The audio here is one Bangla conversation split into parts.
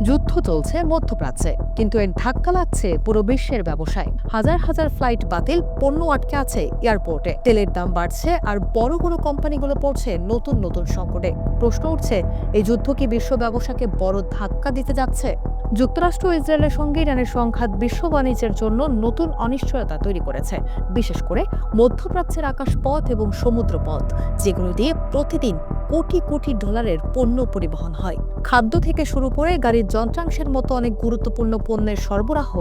যুদ্ধ চলছে মধ্যপ্রাচ্যে, কিন্তু এর ধাক্কা লাগছে পুরো বিশ্বের ব্যবসায়। হাজার হাজার ফ্লাইট বাতিল, পণ্য আটকে আছে এয়ারপোর্টে, তেলের দাম বাড়ছে আর বড় বড় কোম্পানিগুলো পড়ছে নতুন নতুন সংকটে। প্রশ্ন উঠছে, এই যুদ্ধ কি বিশ্ব ব্যবসাকে বড় ধাক্কা দিতে যাচ্ছে? যুক্তরাষ্ট্র ও ইসরায়েলের সঙ্গে ইরানের সংঘাত বিশ্ব বাণিজ্যের জন্য নতুন অনিশ্চয়তা তৈরি করেছে, বিশেষ করে মধ্যপ্রাচ্যের আকাশপথ এবং সমুদ্রপথ, যেগুলো দিয়ে প্রতিদিন কোটি কোটি ডলারের পণ্য পরিবহন হয়। খাদ্য থেকে শুরু করে গাড়ির যন্ত্রাংশের মতো অনেক গুরুত্বপূর্ণ পণ্যের সরবরাহ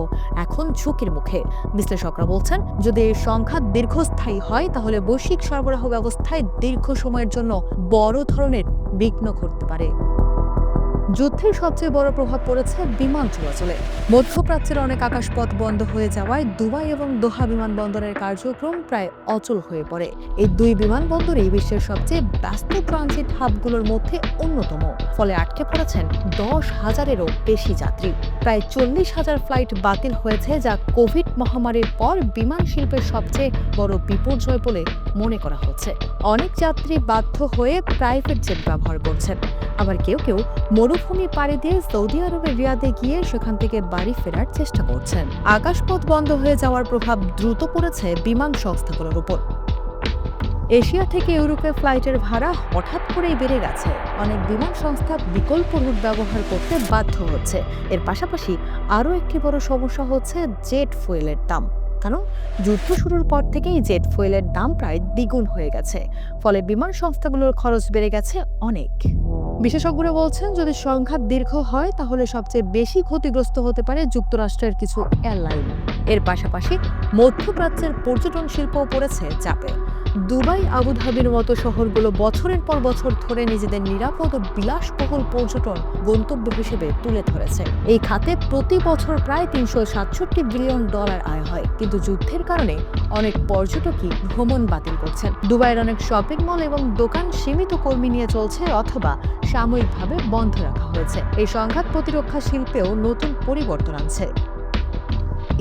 এখন ঝুঁকির মুখে। বিশ্লেষকরা বলছেন, যদি এই সংঘাত দীর্ঘস্থায়ী হয় তাহলে বৈশ্বিক সরবরাহ ব্যবস্থায় দীর্ঘ সময়ের জন্য বড় ধরনের বিঘ্ন ঘটতে পারে। যুদ্ধের সবচেয়ে বড় প্রভাব পড়েছে বিমান চলাচলে। মধ্যপ্রাচ্যের অনেক আকাশপথ বন্ধ হয়ে যাওয়ায় দুবাই এবং দোহা বিমানবন্দরের কার্যক্রম প্রায় অচল হয়ে পড়ে। এই দুই বিমানবন্দরই বিশ্বের সবচেয়ে ব্যস্ত ট্রানজিট হাবগুলোর মধ্যে অন্যতম। ফলে আটকে পড়েছেন 10,000-এরও বেশি যাত্রী। প্রায় 40,000 ফ্লাইট বাতিল হয়েছে, যা কোভিড মহামারীর পর বিমান শিল্পের সবচেয়ে বড় বিপর্যয় বলে মনে করা হচ্ছে। অনেক যাত্রী বাধ্য হয়ে প্রাইভেট জেট ব্যবহার করছেন, আবার কেউ কেউ মরুভূমি পাড়ি দিয়ে সৌদি আরবের রিয়াদে গিয়ে সেখান থেকে বাড়ি ফেরার চেষ্টা করছেন। আকাশপথ বন্ধ হয়ে যাওয়ার প্রভাব দ্রুত পড়েছে বিমান সংস্থাগুলোর উপর। এশিয়া থেকে ইউরোপে ফ্লাইটের ভাড়া হঠাৎ করেই বেড়ে গেছে। অনেক বিমান সংস্থা বিকল্প রুট ব্যবহার করতে বাধ্য হচ্ছে। এর পাশাপাশি আরও একটি বড় সমস্যা হচ্ছে জেট ফুয়েলের দাম। কারণ যুদ্ধ শুরুর পর থেকেই জেট ফুয়েলের দাম প্রায় দ্বিগুণ হয়ে গেছে। ফলে বিমান সংস্থাগুলোর খরচ বেড়ে গেছে অনেক। বিশেষজ্ঞরা বলছেন, যদি সংঘাত দীর্ঘ হয় তাহলে সবচেয়ে বেশি ক্ষতিগ্রস্ত হতে পারে যুক্তরাষ্ট্রের কিছু এয়ারলাইন। এর পাশাপাশি মধ্যপ্রাচ্যের পর্যটন শিল্পও পড়েছে চাপে। দুবাই, আবুধাবির মতো শহরগুলো বছরের পর বছর ধরে নিজেদের নিরাপদ ও বিলাসবহুল পর্যটন গন্তব্য হিসেবে তুলে ধরেছে। এই খাতে প্রতি বছর প্রায় $367 বিলিয়ন আয় হয়, কিন্তু যুদ্ধের কারণে অনেক পর্যটকই ভ্রমণ বাতিল করছেন। দুবাইয়ের অনেক শপিং মল এবং দোকান সীমিত কর্মী নিয়ে চলছে অথবা সাময়িকভাবে বন্ধ রাখা হয়েছে। এই সংঘাত প্রতিরক্ষা শিল্পেও নতুন পরিবর্তন আনছে।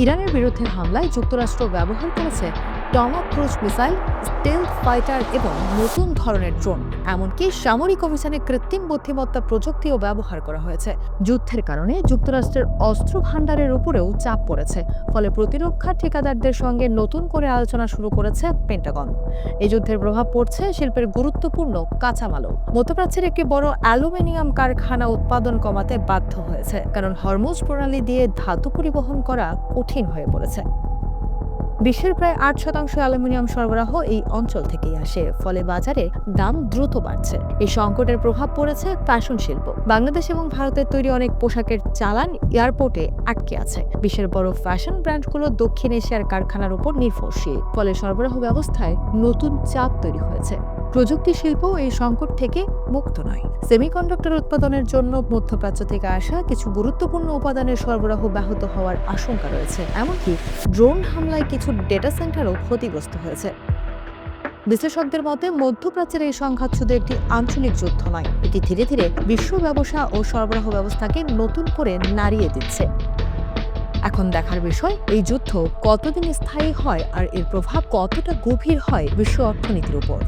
ইরানের বিরুদ্ধে হামলায় যুক্তরাষ্ট্র ব্যবহার করেছে Tomahawk cruise missile, stealth fighter এবং নতুন ধরনের ড্রোন। এমনকি সামরিক অভিযানে কৃত্রিম বুদ্ধিমত্তা প্রযুক্তিও ব্যবহার করা হয়েছে। যুদ্ধের কারণে যুক্তরাষ্ট্রের অস্ত্র ভাণ্ডারের উপরেও চাপ পড়েছে। ফলে প্রতিরক্ষা ঠিকাদারদের সঙ্গে নতুন করে আলোচনা শুরু করেছে পেন্টাগন। এই যুদ্ধের প্রভাব পড়ছে শিল্পের গুরুত্বপূর্ণ কাঁচামালও। মধ্যপ্রাচ্যের একটি বড় অ্যালুমিনিয়াম কারখানা উৎপাদন কমাতে বাধ্য হয়েছে, কারণ হরমুজ প্রণালী দিয়ে ধাতু পরিবহন করা কঠিন হয়ে পড়েছে। বিশ্বের প্রায় 8% অ্যালুমিনিয়াম সরবরাহ এই অঞ্চল থেকেই আসে। ফলে বাজারে দাম দ্রুত বাড়ছে। এই সংকটের প্রভাব পড়েছে ফ্যাশন শিল্প। বাংলাদেশ এবং ভারতের তৈরি অনেক পোশাকের চালান এয়ারপোর্টে আটকে আছে। বিশ্বের বড় ফ্যাশন ব্র্যান্ডগুলো দক্ষিণ এশিয়ার কারখানার উপর নির্ভরশীল। ফলে সরবরাহ ব্যবস্থায় নতুন চাপ তৈরি হয়েছে। প্রযুক্তি শিল্প এই সংকট থেকে মুক্ত নয়। সেমিকন্ডাক্টর উৎপাদনের জন্য মধ্যপ্রাচ্য থেকে আসা কিছু গুরুত্বপূর্ণ উপাদানের সরবরাহ ব্যাহত হওয়ার আশঙ্কা রয়েছে। এমনকি ড্রোন হামলায় কিছু ডেটা সেন্টারও ক্ষতিগ্রস্ত হয়েছে। বিশ্লেষকদের মতে, মধ্যপ্রাচ্যের এই সংঘাত শুধু একটি আঞ্চলিক যুদ্ধ নয়, এটি ধীরে ধীরে বিশ্ব ব্যবসা ও সরবরাহ ব্যবস্থাকে নতুন করে নাড়িয়ে দিচ্ছে। এখন দেখার বিষয়, এই যুদ্ধ কতদিন স্থায়ী হয় আর এর প্রভাব কতটা গভীর হয় বিশ্ব অর্থনীতির উপর।